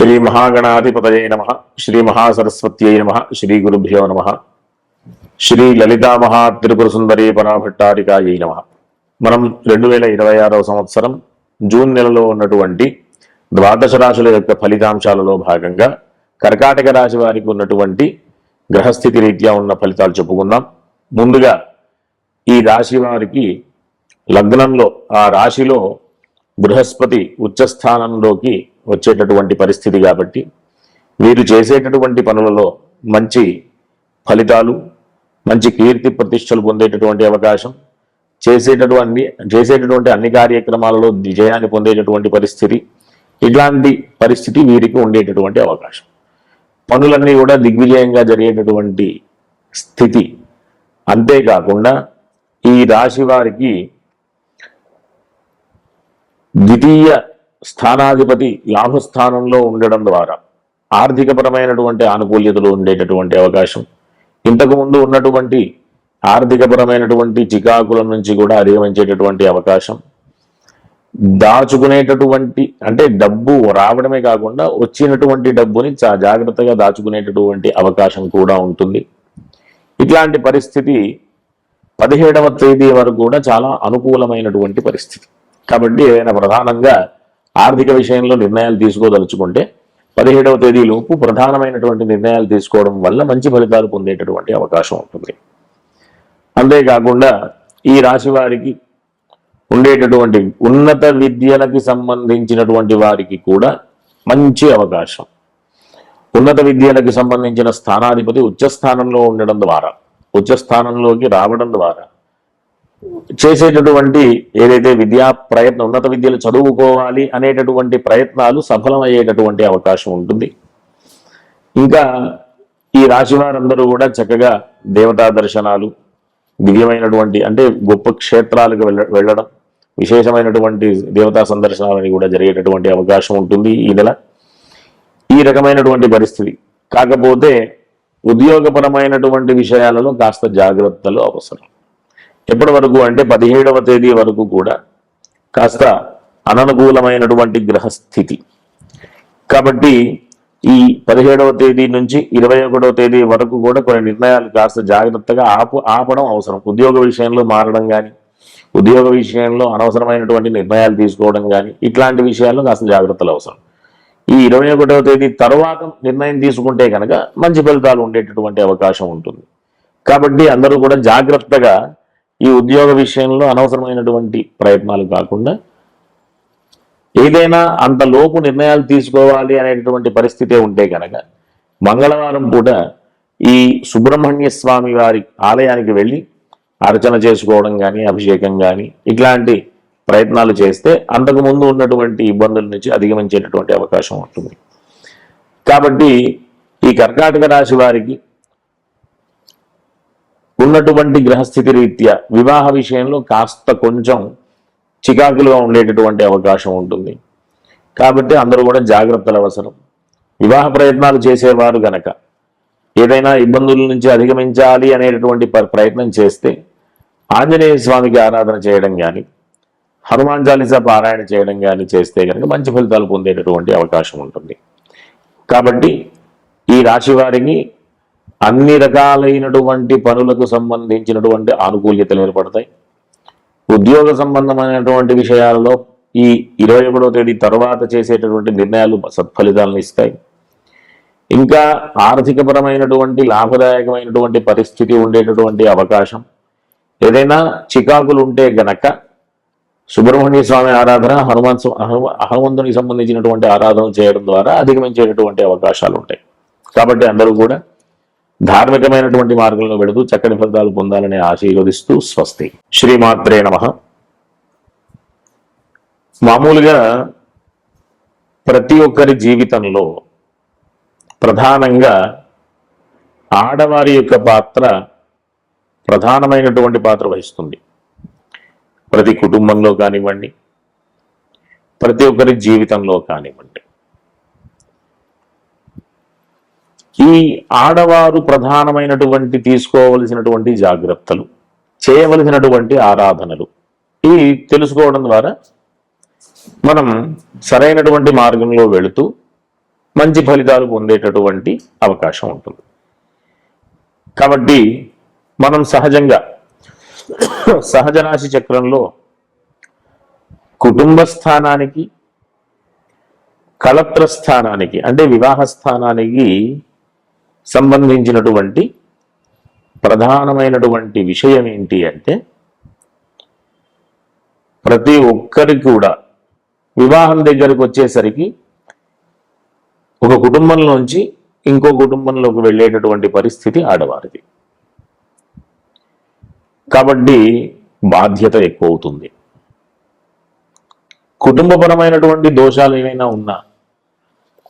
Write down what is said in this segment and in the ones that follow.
శ్రీ మహాగణాధిపతయే నమః. శ్రీ మహాసరస్వత్యై నమః. శ్రీ గురుభ్యో నమః. శ్రీ లలితా మహా త్రిపుర సుందరీ పరాభట్టారికాయై నమః. మనం 2026వ సంవత్సరం జూన్ నెలలో ఉన్నటువంటి ద్వాదశ రాశుల యొక్క ఫలితాంశాలలో భాగంగా కర్కాటక రాశి వారికి ఉన్నటువంటి గ్రహస్థితి రీత్యా ఉన్న ఫలితాలు చెప్పుకుందాం. ముందుగా ఈ రాశి వారికి లగ్నంలో ఆ రాశిలో బృహస్పతి ఉచ్చస్థానంలోకి వచ్చేటటువంటి పరిస్థితి కాబట్టి వీరు చేసేటటువంటి పనులలో మంచి ఫలితాలు, మంచి కీర్తి ప్రతిష్టలు పొందేటటువంటి అవకాశం, చేసేటటువంటి అన్ని కార్యక్రమాలలో విజయాన్ని పొందేటటువంటి పరిస్థితి, ఇట్లాంటి పరిస్థితి వీరికి ఉండేటటువంటి అవకాశం. పనులన్నీ కూడా దిగ్విజయంగా జరిగేటటువంటి స్థితి. అంతేకాకుండా ఈ రాశి వారికి ద్వితీయ స్థానాధిపతి లాభస్థానంలో ఉండడం ద్వారా ఆర్థికపరమైనటువంటి ఆనుకూల్యతలు ఉండేటటువంటి అవకాశం, ఇంతకుముందు ఉన్నటువంటి ఆర్థికపరమైనటువంటి చికాకుల నుంచి కూడా అధిగమించేటటువంటి అవకాశం, దాచుకునేటటువంటి అంటే డబ్బు రావడమే కాకుండా వచ్చినటువంటి డబ్బుని జాగ్రత్తగా దాచుకునేటటువంటి అవకాశం కూడా ఉంటుంది. ఇట్లాంటి పరిస్థితి 17వ తేదీ వరకు కూడా చాలా అనుకూలమైనటువంటి పరిస్థితి. కాబట్టి ఏదైనా ప్రధానంగా ఆర్థిక విషయంలో నిర్ణయాలు తీసుకోదలుచుకుంటే 17వ తేదీలోపు ప్రధానమైనటువంటి నిర్ణయాలు తీసుకోవడం వల్ల మంచి ఫలితాలు పొందేటటువంటి అవకాశం ఉంటుంది. అంతేకాకుండా ఈ రాశి వారికి ఉండేటటువంటి ఉన్నత విద్యలకి సంబంధించినటువంటి వారికి కూడా మంచి అవకాశం. ఉన్నత విద్యలకు సంబంధించిన స్థానాధిపతి ఉచ్చస్థానంలో ఉండడం ద్వారా, ఉచ్చస్థానంలోకి రావడం ద్వారా చేసేటటువంటి ఏదైతే విద్యా ప్రయత్నం, ఉన్నత విద్యలు చదువుకోవాలి అనేటటువంటి ప్రయత్నాలు సఫలమయ్యేటటువంటి అవకాశం ఉంటుంది. ఇంకా ఈ రాశి వారందరూ కూడా చక్కగా దేవతా దర్శనాలు, దివ్యమైనటువంటి అంటే గొప్ప క్షేత్రాలకు వెళ్ళడం, విశేషమైనటువంటి దేవతా సందర్శనాలని కూడా జరిగేటటువంటి అవకాశం ఉంటుంది ఈ నెల. ఈ రకమైనటువంటి పరిస్థితి. కాకపోతే ఉద్యోగపరమైనటువంటి విషయాలలో కాస్త జాగ్రత్తలు అవసరం. ఎప్పటి వరకు అంటే 17వ తేదీ వరకు కూడా కాస్త అననుకూలమైనటువంటి గ్రహస్థితి. కాబట్టి ఈ 17వ తేదీ నుంచి 21వ తేదీ వరకు కూడా కొన్ని నిర్ణయాలు కాస్త జాగ్రత్తగా ఆపడం అవసరం. ఉద్యోగ విషయంలో మారడం కానీ, ఉద్యోగ విషయంలో అనవసరమైనటువంటి నిర్ణయాలు తీసుకోవడం కానీ, ఇట్లాంటి విషయాల్లో కాస్త జాగ్రత్తలు అవసరం. ఈ 21వ తేదీ తర్వాత నిర్ణయం తీసుకుంటే కనుక మంచి ఫలితాలు ఉండేటటువంటి అవకాశం ఉంటుంది. కాబట్టి అందరూ కూడా జాగ్రత్తగా ఈ ఉద్యోగ విషయంలో అనవసరమైనటువంటి ప్రయత్నాలు కాకుండా ఏదైనా అంతలోపు నిర్ణయాలు తీసుకోవాలి అనేటటువంటి పరిస్థితి ఉంటే కనుక మంగళవారం పూట ఈ సుబ్రహ్మణ్య స్వామి వారి ఆలయానికి వెళ్ళి అర్చన చేసుకోవడం కానీ, అభిషేకం కానీ ఇట్లాంటి ప్రయత్నాలు చేస్తే అంతకుముందు ఉన్నటువంటి ఇబ్బందుల నుంచి అధిగమించేటటువంటి అవకాశం ఉంటుంది. కాబట్టి ఈ కర్కాటక రాశి వారికి ఉన్నటువంటి గ్రహస్థితి రీత్యా వివాహ విషయంలో కాస్త కొంచెం చికాకులుగా ఉండేటటువంటి అవకాశం ఉంటుంది. కాబట్టి అందరూ కూడా జాగ్రత్తలు అవసరం. వివాహ ప్రయత్నాలు చేసేవారు గనక ఏదైనా ఇబ్బందుల నుంచి అధిగమించాలి అనేటటువంటి ప్రయత్నం చేస్తే ఆంజనేయ స్వామికి ఆరాధన చేయడం కానీ, హనుమాన్ చాలీసా పారాయణ చేయడం కానీ చేస్తే కనుక మంచి ఫలితాలు పొందేటటువంటి అవకాశం ఉంటుంది. కాబట్టి ఈ రాశి వారికి అన్ని రకాలైనటువంటి పనులకు సంబంధించినటువంటి ఆనుకూల్యతలు ఏర్పడతాయి. ఉద్యోగ సంబంధమైనటువంటి విషయాలలో ఈ 21వ తేదీ తర్వాత చేసేటటువంటి నిర్ణయాలు సత్ఫలితాలను ఇస్తాయి. ఇంకా ఆర్థికపరమైనటువంటి లాభదాయకమైనటువంటి పరిస్థితి ఉండేటటువంటి అవకాశం. ఏదైనా చికాకులు ఉంటే గనక సుబ్రహ్మణ్య స్వామి ఆరాధన, హనుమంతునికి సంబంధించినటువంటి ఆరాధన చేయడం ద్వారా అధిగమించేటటువంటి అవకాశాలు ఉంటాయి. కాబట్టి అందరూ కూడా ధార్మికమైనటువంటి మార్గంలో పెడుతూ చక్కటి ఫలితాలు పొందాలని ఆశీర్వదిస్తూ స్వస్తి. శ్రీమాత్రే నమః. మామూలుగా ప్రతి ఒక్కరి జీవితంలో ప్రధానంగా ఆడవారి యొక్క పాత్ర ప్రధానమైనటువంటి పాత్ర వహిస్తుంది. ప్రతి కుటుంబంలో కానివ్వండి, ప్రతి ఒక్కరి జీవితంలో కానివ్వండి. ఈ ఆడవారు ప్రధానమైనటువంటి తీసుకోవలసినటువంటి జాగ్రత్తలు, చేయవలసినటువంటి ఆరాధనలు ఇవి తెలుసుకోవడం ద్వారా మనం సరైనటువంటి మార్గంలో వెళుతూ మంచి ఫలితాలు పొందేటటువంటి అవకాశం ఉంటుంది. కాబట్టి మనం సహజంగా సహజ రాశి చక్రంలో కుటుంబ స్థానానికి, కళత్ర స్థానానికి అంటే వివాహ స్థానానికి సంబంధించినటువంటి ప్రధానమైనటువంటి విషయం ఏంటి అంటే, ప్రతి ఒక్కరికి కూడా వివాహం దగ్గరకు వచ్చేసరికి ఒక కుటుంబంలోంచి ఇంకో కుటుంబంలోకి వెళ్ళేటటువంటి పరిస్థితి ఆడవారిది. కాబట్టి బాధ్యత ఎక్కువ అవుతుంది. కుటుంబపరమైనటువంటి దోషాలు ఏమైనా ఉన్నా,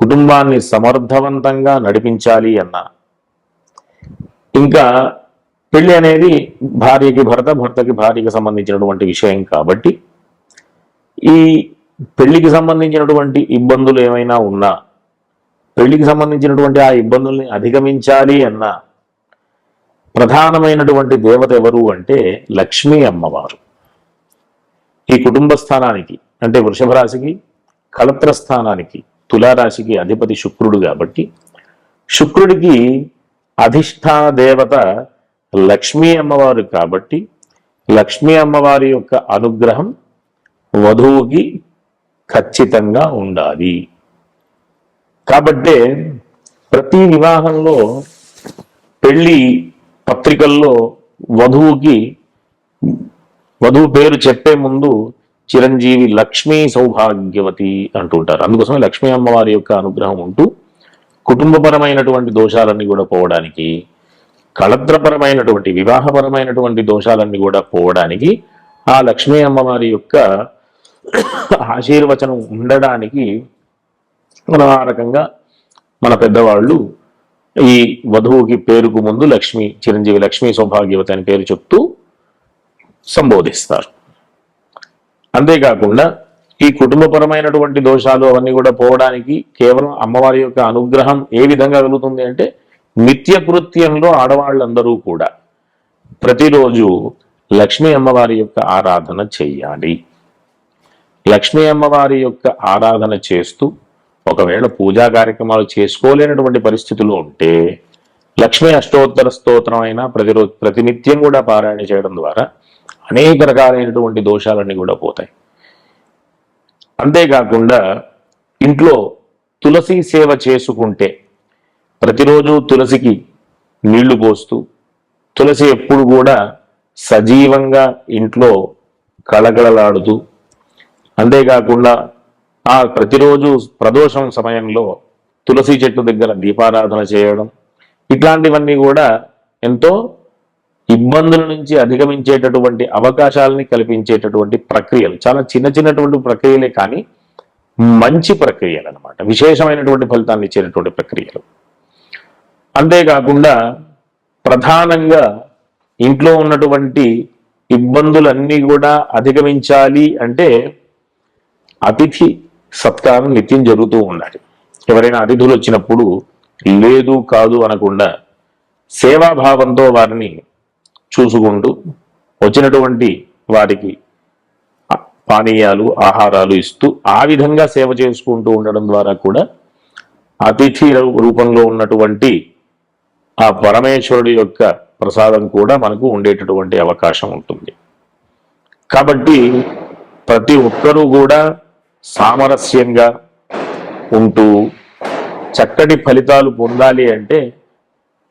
కుటుంబాన్ని సమర్థవంతంగా నడిపించాలి అన్నా, ఇంకా పెళ్లి అనేది భార్యకి భర్త, భర్తకి భార్యకి సంబంధించినటువంటి విషయం కాబట్టి ఈ పెళ్లికి సంబంధించినటువంటి ఇబ్బందులు ఏమైనా ఉన్నా, పెళ్లికి సంబంధించినటువంటి ఆ ఇబ్బందుల్ని అధిగమించాలి అన్నా ప్రధానమైనటువంటి దేవత ఎవరు అంటే లక్ష్మీ అమ్మవారు. ఈ కుటుంబ స్థానానికి అంటే వృషభ రాశికి, కళత్ర స్థానానికి తులారాశికి అధిపతి శుక్రుడు కాబట్టి శుక్రుడికి అధిష్టాన దేవత లక్ష్మీ అమ్మవారు కాబట్టి లక్ష్మీ అమ్మవారి యొక్క అనుగ్రహం వధువుకి ఖచ్చితంగా ఉండాలి. కాబట్టే ప్రతి వివాహంలో పెళ్లి పత్రికల్లో వధువు పేరు చెప్పే ముందు చిరంజీవి లక్ష్మీ సౌభాగ్యవతి అంటుంటారు. అందుకోసమే లక్ష్మీ అమ్మవారి యొక్క అనుగ్రహం ఉంటూ కుటుంబపరమైనటువంటి దోషాలన్నీ కూడా పోవడానికి, కళత్రపరమైనటువంటి వివాహపరమైనటువంటి దోషాలన్నీ కూడా పోవడానికి ఆ లక్ష్మీ అమ్మవారి యొక్క ఆశీర్వచనం ఉండడానికి మనం ఆ రకంగా మన పెద్దవాళ్ళు ఈ వధువుకి పేరుకు ముందు చిరంజీవి లక్ష్మీ సౌభాగ్యవతి అని పేరు చెప్తూ సంబోధిస్తారు. అంతేకాకుండా ఈ కుటుంబపరమైనటువంటి దోషాలు అవన్నీ కూడా పోవడానికి కేవలం అమ్మవారి యొక్క అనుగ్రహం ఏ విధంగా కలుగుతుంది అంటే, నిత్య కృత్యంలో ఆడవాళ్ళందరూ కూడా ప్రతిరోజు లక్ష్మీ అమ్మవారి యొక్క ఆరాధన చెయ్యాలి. లక్ష్మీ అమ్మవారి యొక్క ఆరాధన చేస్తూ ఒకవేళ పూజా కార్యక్రమాలు చేసుకోలేనటువంటి పరిస్థితులు ఉంటే లక్ష్మీ అష్టోత్తర స్తోత్రం అయినా ప్రతినిత్యం కూడా పారాయణ చేయడం ద్వారా అనేక రకాలైనటువంటి దోషాలన్నీ కూడా పోతాయి. అంతేకాకుండా ఇంట్లో తులసి సేవ చేసుకుంటే ప్రతిరోజు తులసికి నీళ్లు పోస్తూ, తులసి ఎప్పుడు కూడా సజీవంగా ఇంట్లో కళకళలాడుతూ, అంతేకాకుండా ఆ ప్రతిరోజు ప్రదోషం సమయంలో తులసి చెట్టు దగ్గర దీపారాధన చేయడం, ఇట్లాంటివన్నీ కూడా ఎంతో ఇబ్బందుల నుంచి అధిగమించేటటువంటి అవకాశాలని కల్పించేటటువంటి ప్రక్రియలు. చాలా చిన్నటువంటి ప్రక్రియలే కానీ మంచి ప్రక్రియలు అన్నమాట, విశేషమైనటువంటి ఫలితాన్ని ఇచ్చేటటువంటి ప్రక్రియలు. అంతేకాకుండా ప్రధానంగా ఇంట్లో ఉన్నటువంటి ఇబ్బందులన్నీ కూడా అధిగమించాలి అంటే అతిథి సత్కారం నిత్యం జరుగుతూ ఉండాలి. ఎవరైనా అతిథులు వచ్చినప్పుడు లేదు కాదు అనకుండా సేవాభావంతో వారిని చూసుకుంటూ వచ్చినటువంటి వారికి పానీయాలు, ఆహారాలు ఇస్తూ ఆ విధంగా సేవ చేసుకుంటూ ఉండడం ద్వారా కూడా అతిథి రూపంలో ఉన్నటువంటి ఆ పరమేశ్వరుడి యొక్క ప్రసాదం కూడా మనకు ఉండేటటువంటి అవకాశం ఉంటుంది. కాబట్టి ప్రతి ఒక్కరూ కూడా సామరస్యంగా ఉంటూ చక్కటి ఫలితాలు పొందాలి అంటే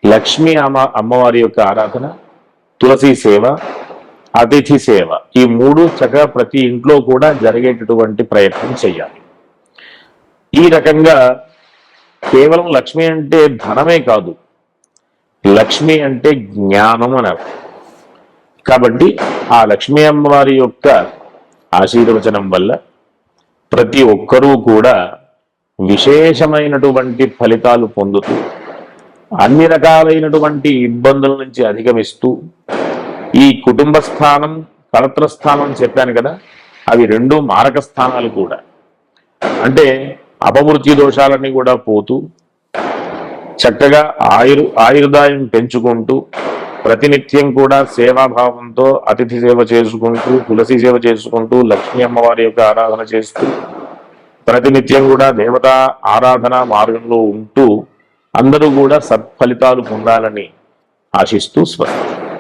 లక్ష్మీ అమ్మవారి యొక్క ఆరాధన, తులసి సేవ, అతిథి సేవ, ఈ మూడు చక్కగా ప్రతి ఇంట్లో కూడా జరిగేటటువంటి ప్రయత్నం చేయాలి. ఈ రకంగా కేవలం లక్ష్మి అంటే ధనమే కాదు, లక్ష్మి అంటే జ్ఞానం అని అర్థం. కాబట్టి ఆ లక్ష్మీ అమ్మవారి యొక్క ఆశీర్వచనం వల్ల ప్రతి ఒక్కరూ కూడా విశేషమైనటువంటి ఫలితాలు పొందుతూ అన్ని రకాలైనటువంటి ఇబ్బందుల నుంచి అధిగమిస్తూ ఈ కుటుంబ స్థానం, కళత్ర స్థానం చెప్పాను కదా, అవి రెండు మారక స్థానాలు కూడా. అంటే అపమృత్యు దోషాలన్నీ కూడా పోతూ చక్కగా ఆయుర్దాయం పెంచుకుంటూ ప్రతినిత్యం కూడా సేవాభావంతో అతిథి సేవ చేసుకుంటూ, తులసి సేవ చేసుకుంటూ, లక్ష్మీ అమ్మవారి యొక్క ఆరాధన చేస్తూ ప్రతినిత్యం కూడా దేవతా ఆరాధన మార్గంలో ఉంటూ అందరూ కూడా సత్ఫలితాలు పొందాలని ఆశిస్తూ స్వస్తి.